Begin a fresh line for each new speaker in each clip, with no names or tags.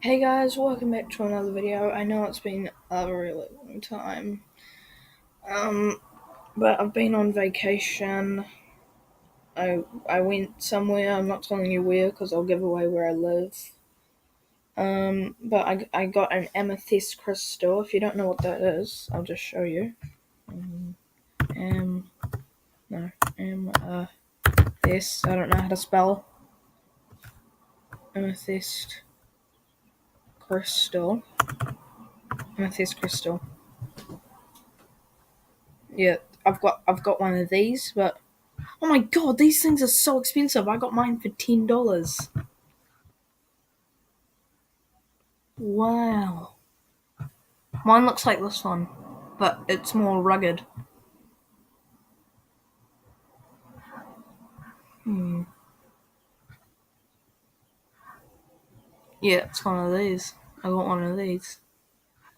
Hey guys, welcome back to another video. I know it's been a really long time, but I've been on vacation. I went somewhere. I'm not telling you where because I'll give away where I live. But I got an amethyst crystal. If you don't know what that is, I'll just show you. Am no this I don't know how to spell amethyst crystal. Amethyst crystal. Yeah, I've got one of these, but oh my god, these things are so expensive. I got mine for $10. Wow. Mine looks like this one, but it's more rugged. Yeah, it's one of these. I got one of these.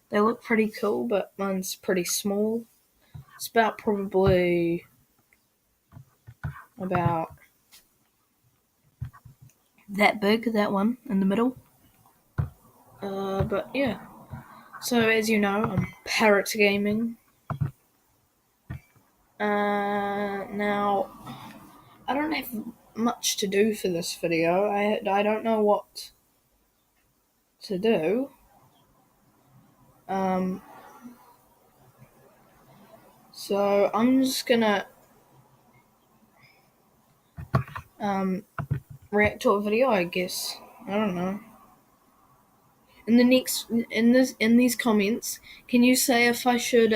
They look pretty cool, but mine's pretty small. It's probably about that big, that one in the middle. But yeah. So as you know, I'm parrot gaming. Now I don't have much to do for this video. I don't know what to do. So I'm just gonna react to a video, I guess. I don't know. In these comments, can you say if I should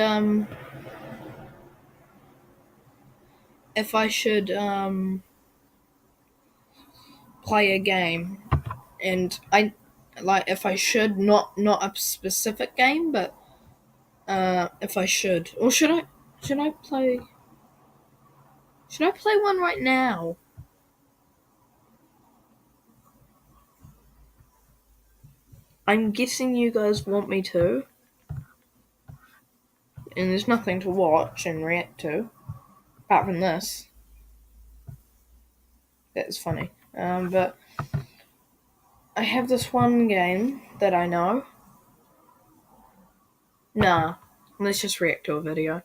play a game, and I like if I should not a specific game, but if I should, or should I play one right now? I'm guessing you guys want me to, and there's nothing to watch and react to apart from this. That's funny. But I have this one game that I know. Nah, let's just react to a video.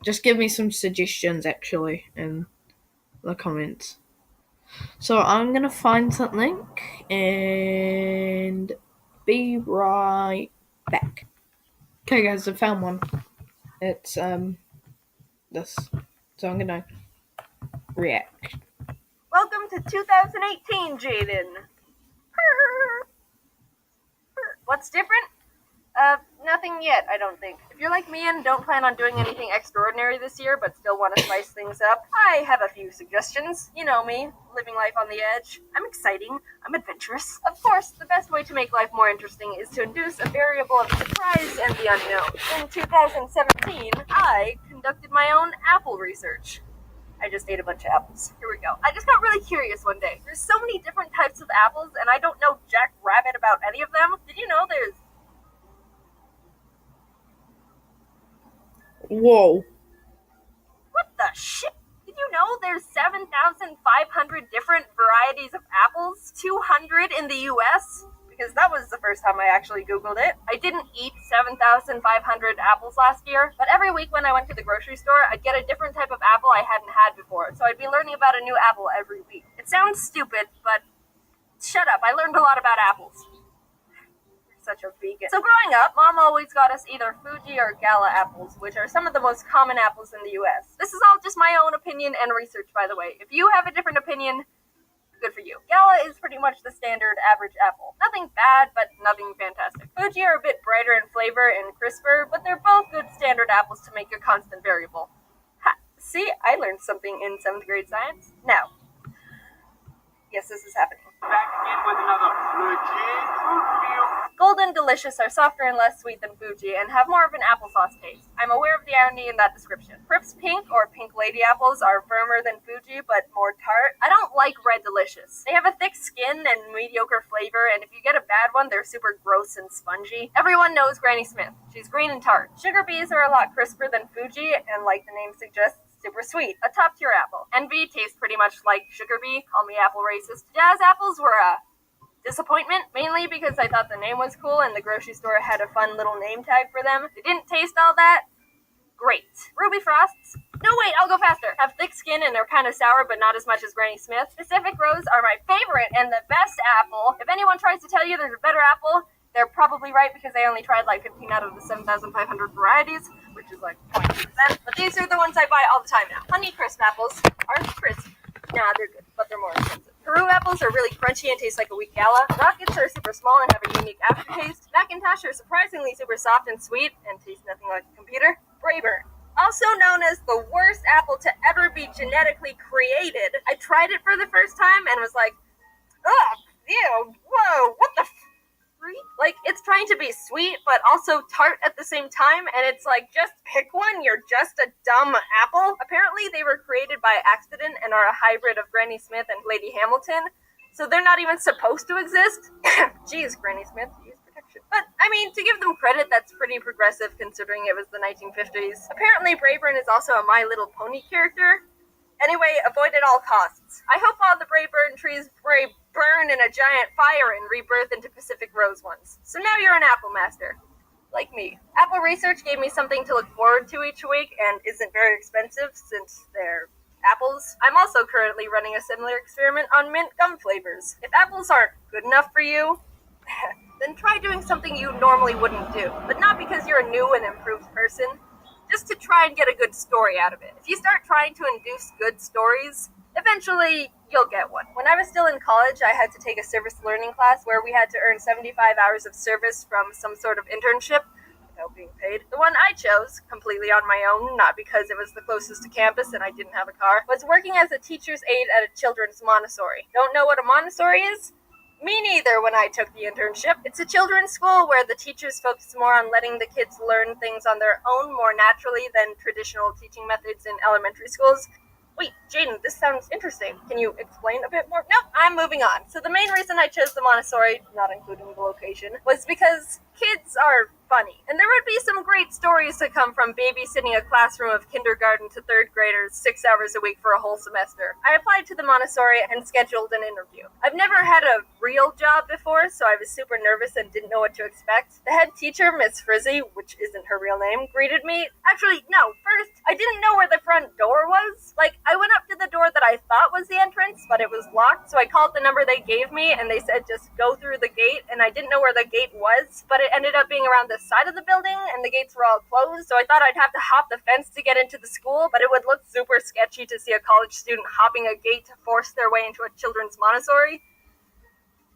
Just give me some suggestions, actually, in the comments. So I'm gonna find something and be right back. Okay, guys, I found one. It's this. So I'm gonna react.
Welcome to 2018, Jaden. What's different? Nothing yet, I don't think. If you're like me and don't plan on doing anything extraordinary this year, but still want to spice things up, I have a few suggestions. You know me, living life on the edge. I'm exciting. I'm adventurous. Of course, the best way to make life more interesting is to induce a variable of surprise and the unknown. In 2017, I conducted my own apple research. I just ate a bunch of apples. Here we go. I just got really curious one day. There's so many different types of apples, and I don't know jack rabbit about any of them. Did you know there's...
Whoa.
What the shit? Did you know there's 7,500 different varieties of apples? 200 in the US? Because that was the first time I actually Googled it. I didn't eat 7,500 apples last year, but every week when I went to the grocery store, I'd get a different type of apple I hadn't had before, so I'd be learning about a new apple every week. It sounds stupid, but shut up, I learned a lot about apples. You're such a vegan. So growing up, Mom always got us either Fuji or Gala apples, which are some of the most common apples in the US. This is all just my own opinion and research, by the way. If you have a different opinion, good for you. Gala is pretty much the standard average apple. Nothing bad, but nothing fantastic. Fuji are a bit brighter in flavor and crisper, but they're both good standard apples to make a constant variable. Ha! See, I learned something in 7th grade science. Now, yes, this is happening.
Back again with another legit fruit review.
Golden Delicious are softer and less sweet than Fuji and have more of an applesauce taste. I'm aware of the irony in that description. Crips Pink or Pink Lady apples are firmer than Fuji but more tart. I don't like Red Delicious. They have a thick skin and mediocre flavor, and if you get a bad one, they're super gross and spongy. Everyone knows Granny Smith. She's green and tart. Sugar Bees are a lot crisper than Fuji, and like the name suggests, super sweet. A top tier apple. Envy tastes pretty much like Sugar Bee. Call me apple racist. Jazz apples were Disappointment, mainly because I thought the name was cool and the grocery store had a fun little name tag for them. They didn't taste all that great. Ruby Frosts. No, wait, I'll go faster. Have thick skin and they're kind of sour, but not as much as Granny Smith. Pacific Rose are my favorite and the best apple. If anyone tries to tell you there's a better apple, they're probably right because I only tried like 15 out of the 7,500 varieties, which is like 0.2%. But these are the ones I buy all the time now. Honey Crisp apples are crisp. Nah, they're good, but they're more expensive. Peru apples are really crunchy and taste like a weak gala. Rockets are super small and have a unique aftertaste. Macintosh are surprisingly super soft and sweet and taste nothing like a computer. Brayburn, also known as the worst apple to ever be genetically created. I tried it for the first time and was like, ugh, ew, whoa, what the like, it's trying to be sweet, but also tart at the same time, and it's like, just pick one, you're just a dumb apple. Apparently, they were created by accident and are a hybrid of Granny Smith and Lady Hamilton, so they're not even supposed to exist. Jeez, Granny Smith, use protection. But, I mean, to give them credit, that's pretty progressive considering it was the 1950s. Apparently, Brayburn is also a My Little Pony character. Anyway, avoid at all costs. I hope all the Brayburn trees burn in a giant fire and rebirth into Pacific Rose ones. So now you're an apple master. Like me. Apple Research gave me something to look forward to each week and isn't very expensive since they're apples. I'm also currently running a similar experiment on mint gum flavors. If apples aren't good enough for you, then try doing something you normally wouldn't do. But not because you're a new and improved person, just to try and get a good story out of it. If you start trying to induce good stories, eventually you'll get one. When I was still in college, I had to take a service learning class where we had to earn 75 hours of service from some sort of internship without being paid. The one I chose, completely on my own, not because it was the closest to campus and I didn't have a car, was working as a teacher's aide at a children's Montessori. Don't know what a Montessori is? Me neither when I took the internship. It's a children's school where the teachers focus more on letting the kids learn things on their own more naturally than traditional teaching methods in elementary schools. Wait, Jaden, this sounds interesting. Can you explain a bit more? Nope, I'm moving on. So the main reason I chose the Montessori, not including the location, was because kids are funny. And there would be some great stories to come from babysitting a classroom of kindergarten to third graders 6 hours a week for a whole semester. I applied to the Montessori and scheduled an interview. I've never had a real job before, so I was super nervous and didn't know what to expect. The head teacher, Miss Frizzy, which isn't her real name, greeted me. Actually, no, first, I didn't know where the front door was. Like, I went up to the door that I thought was the entrance, but it was locked, so I called the number they gave me, and they said just go through the gate, and I didn't know where the gate was, but it ended up being around the side of the building, and the gates were all closed, so I thought I'd have to hop the fence to get into the school, but it would look super sketchy to see a college student hopping a gate to force their way into a children's Montessori.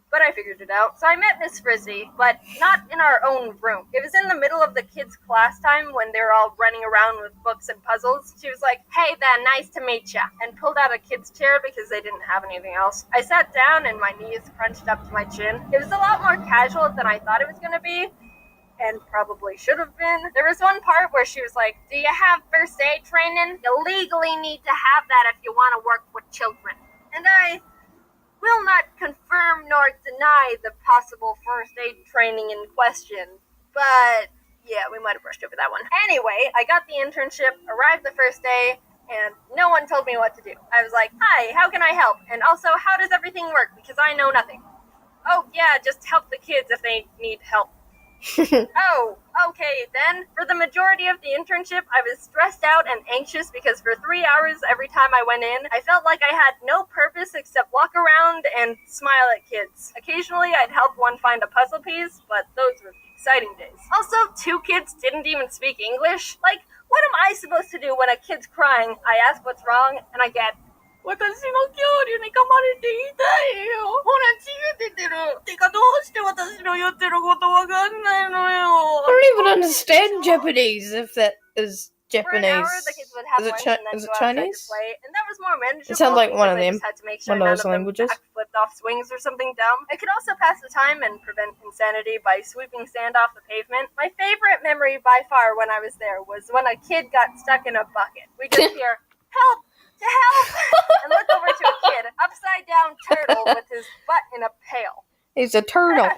But I figured it out. So I met Miss Frizzy, but not in our own room. It was in the middle of the kids' class time when they were all running around with books and puzzles. She was like, "Hey there, nice to meet ya," and pulled out a kid's chair because they didn't have anything else. I sat down and my knees crunched up to my chin. It was a lot more casual than I thought it was going to be, and probably should have been. There was one part where she was like, "Do you have first aid training? You legally need to have that if you want to work with children." And I will not confirm nor deny the possible first aid training in question, but yeah, we might have brushed over that one. Anyway, I got the internship, arrived the first day, and no one told me what to do. I was like, "Hi, how can I help? And also, how does everything work? Because I know nothing." "Oh, yeah, just help the kids if they need help." Oh, okay then. For the majority of the internship, I was stressed out and anxious because for 3 hours every time I went in, I felt like I had no purpose except walk around and smile at kids. Occasionally, I'd help one find a puzzle piece, but those were the exciting days. Also, 2 kids didn't even speak English. Like, what am I supposed to do when a kid's crying? I ask what's wrong, and I get, "私の恐竜に噛まれて痛いよ。ほら、血が出てる。てか、どうして私の言ってることわかんないのよ."
I don't even understand Japanese if that is Japanese.
For an hour, the kids would have lunch and then
is
go
it
outside
Chinese?
to play, and that was more manageable.
It sounds like one of
because I
them.
just had to make sure
One of
none
those
of them
languages.
flipped off swings or something dumb. I could also pass the time and prevent insanity by sweeping sand off the pavement. My favorite memory by far when I was there was when a kid got stuck in a bucket. We just hear, "Help! To help!" and look over to a kid, upside down turtle with his butt in a pail.
He's a turtle.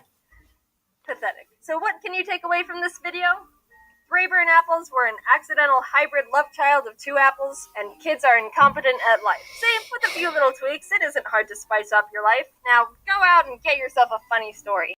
Pathetic. So what can you take away from this video? Rayburn apples were an accidental hybrid love child of two apples, and kids are incompetent at life. See, with a few little tweaks, it isn't hard to spice up your life. Now, go out and get yourself a funny story.